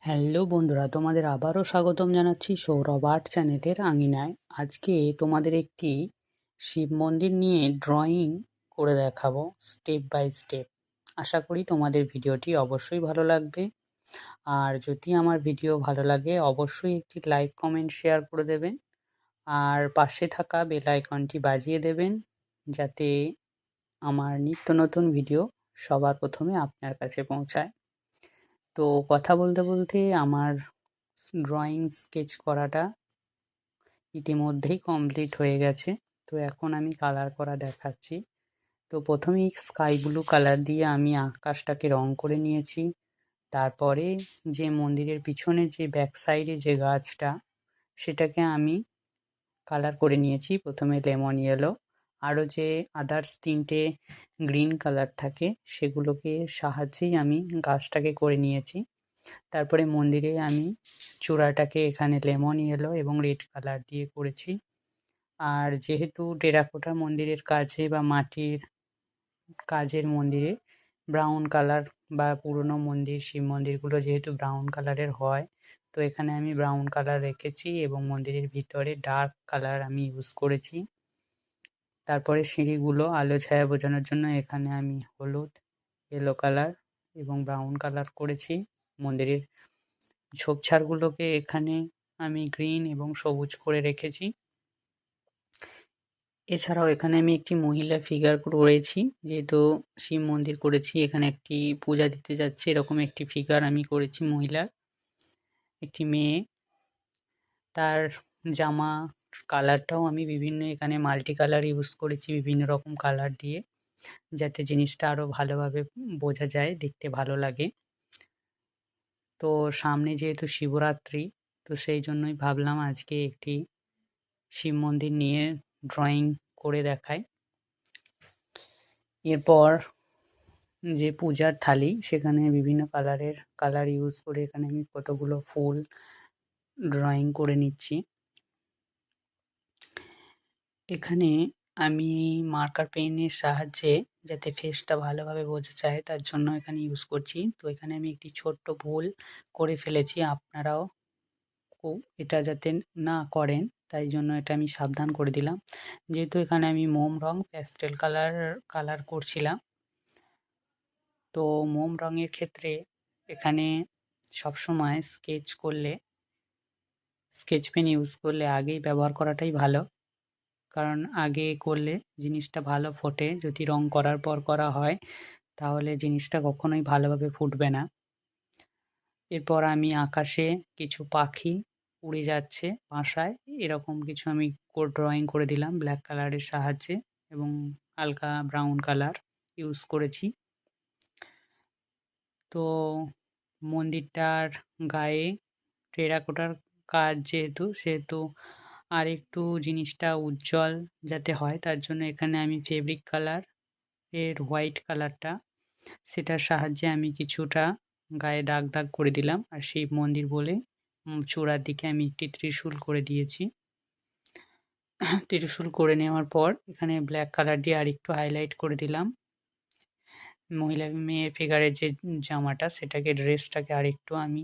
Hello বন্ধুরা, তোমাদের আবারও স্বাগতম জানাচ্ছি সৌরভ আর্ট চ্যানেলের আঙিনায়। আজকে তোমাদের একটি শিব মন্দির নিয়ে ড্রয়িং করে দেখাবো স্টেপ বাই স্টেপ। আশা করি তোমাদের ভিডিওটি অবশ্যই ভালো লাগবে। আর যদি আমার ভিডিও ভালো লাগে অবশ্যই একটি লাইক কমেন্ট শেয়ার করে দেবেন, আর পাশে থাকা বেল আইকনটি বাজিয়ে দেবেন যাতে আমার নিত্য নতুন ভিডিও সবার প্রথমে আপনার কাছে পৌঁছায়। তো কথা বলতে বলতে আমার ড্রয়িং স্কেচ করাটা ইতিমধ্যেই কমপ্লিট হয়ে গেছে। তো এখন আমি কালার করা দেখাচ্ছি। তো প্রথমেই স্কাই ব্লু কালার দিয়ে আমি আকাশটাকে রং করে নিয়েছি। তারপরে যে মন্দিরের পিছনে যে ব্যাক সাইডে যে গাছটা, সেটাকে আমি কালার করে নিয়েছি প্রথমে লেমন ইয়েলো। আরও যে আদার্স তিনটে গ্রিন কালার থাকে সেগুলোকে সাহায্যেই আমি গাছটাকে করে নিয়েছি। তারপরে মন্দিরে আমি চূড়াটাকে এখানে লেমন ইয়েলো এবং রেড কালার দিয়ে করেছি। আর যেহেতু টেরাকোটা মন্দিরের কাছে বা মাটির কাজের মন্দিরে ব্রাউন কালার বা পুরনো মন্দির শিব মন্দিরগুলো যেহেতু ব্রাউন কালারের হয়, তো এখানে আমি ব্রাউন কালার রেখেছি এবং মন্দিরের ভিতরে ডার্ক কালার আমি ইউজ করেছি। তারপরে সিঁড়িগুলো আলো ছায়া বোঝানোর জন্য এখানে আমি হলুদ, ইয়েলো কালার এবং ব্রাউন কালার করেছি। মন্দিরের ঝোপঝাড়গুলোকে এখানে আমি গ্রিন এবং সবুজ করে রেখেছি। এছাড়াও এখানে আমি একটি মহিলা ফিগার করেছি, যেহেতু শিব মন্দির করেছি, এখানে একটি পূজা দিতে যাচ্ছে এরকম একটি ফিগার আমি করেছি মহিলার। একটি মেয়ে, তার জামা কালারটাও আমি বিভিন্ন এখানে মাল্টি কালার ইউজ করেছি বিভিন্ন রকম কালার দিয়ে, যাতে জিনিসটা আরও ভালোভাবে বোঝা যায়, দেখতে ভালো লাগে। তো সামনে যেহেতু শিবরাত্রি, তো সেই জন্যই ভাবলাম আজকে একটি শিব মন্দির নিয়ে ড্রয়িং করে দেখাই। এরপর যে পূজার থালি, সেখানে বিভিন্ন কালার ইউজ করে এখানে আমি কতগুলো ফুল ড্রয়িং করে নিচ্ছি। এখানে আমি মার্কার পেনের সাহায্যে যাতে ফেসটা ভালোভাবে বোঝা যায় তার জন্য এখানে ইউজ করছি। তো এখানে আমি একটি ছোট্ট ভুল করে ফেলেছি, আপনারাও এটা যাতে না করেন তাই জন্য এটা আমি সাবধান করে দিলাম। যেহেতু এখানে আমি মোম রং প্যাস্টেল কালার করছিলাম, তো মোম রঙের ক্ষেত্রে এখানে সবসময় স্কেচ পেন ইউজ করলে আগেই ব্যবহার করাটাই ভালো, কারণ আগে করলে জিনিসটা ভালো ফোটে। যদি রং করার পর করা হয় তাহলে জিনিসটা কখনোই ভালোভাবে ফুটবে না। এরপর আমি আকাশে কিছু পাখি উড়ে যাচ্ছে বাসায়, এরকম কিছু আমি ড্রয়িং করে দিলাম ব্ল্যাক কালারের সাহায্যে এবং হালকা ব্রাউন কালার ইউজ করেছি। তো মন্দিরটার গায়ে টেরাকোটার কাজ সেহেতু আর একটু জিনিসটা উজ্জ্বল যাতে হয় তার জন্য এখানে আমি ফেব্রিক কালার এর হোয়াইট কালারটা, সেটার সাহায্যে আমি কিছুটা গায়ে দাগ দাগ করে দিলাম। আর শিব মন্দির বলে চূড়ার দিকে আমি একটি ত্রিশূল করে দিয়েছি। ত্রিশূল করে নেওয়ার পর এখানে ব্ল্যাক কালার দিয়ে আরেকটু হাইলাইট করে দিলাম। মেয়ের ফিগারের যে জামাটা, ড্রেসটাকে আরেকটু আমি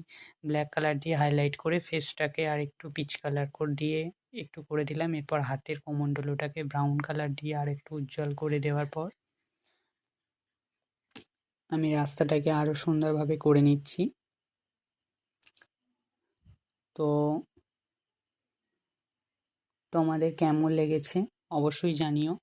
ব্ল্যাক কালার দিয়ে হাইলাইট করে ফেসটাকে আরেকটু পিচ কালার দিয়ে একটু করে দিলাম। এরপর হাতের কমণ্ডলটাকে ব্রাউন কালার দিয়ে আরেকটু উজ্জ্বল করে দেওয়ার পর আমি রাস্তাটাকে আরও সুন্দরভাবে করে নিচ্ছি। তো তোমাদের কেমন লেগেছে অবশ্যই জানিও।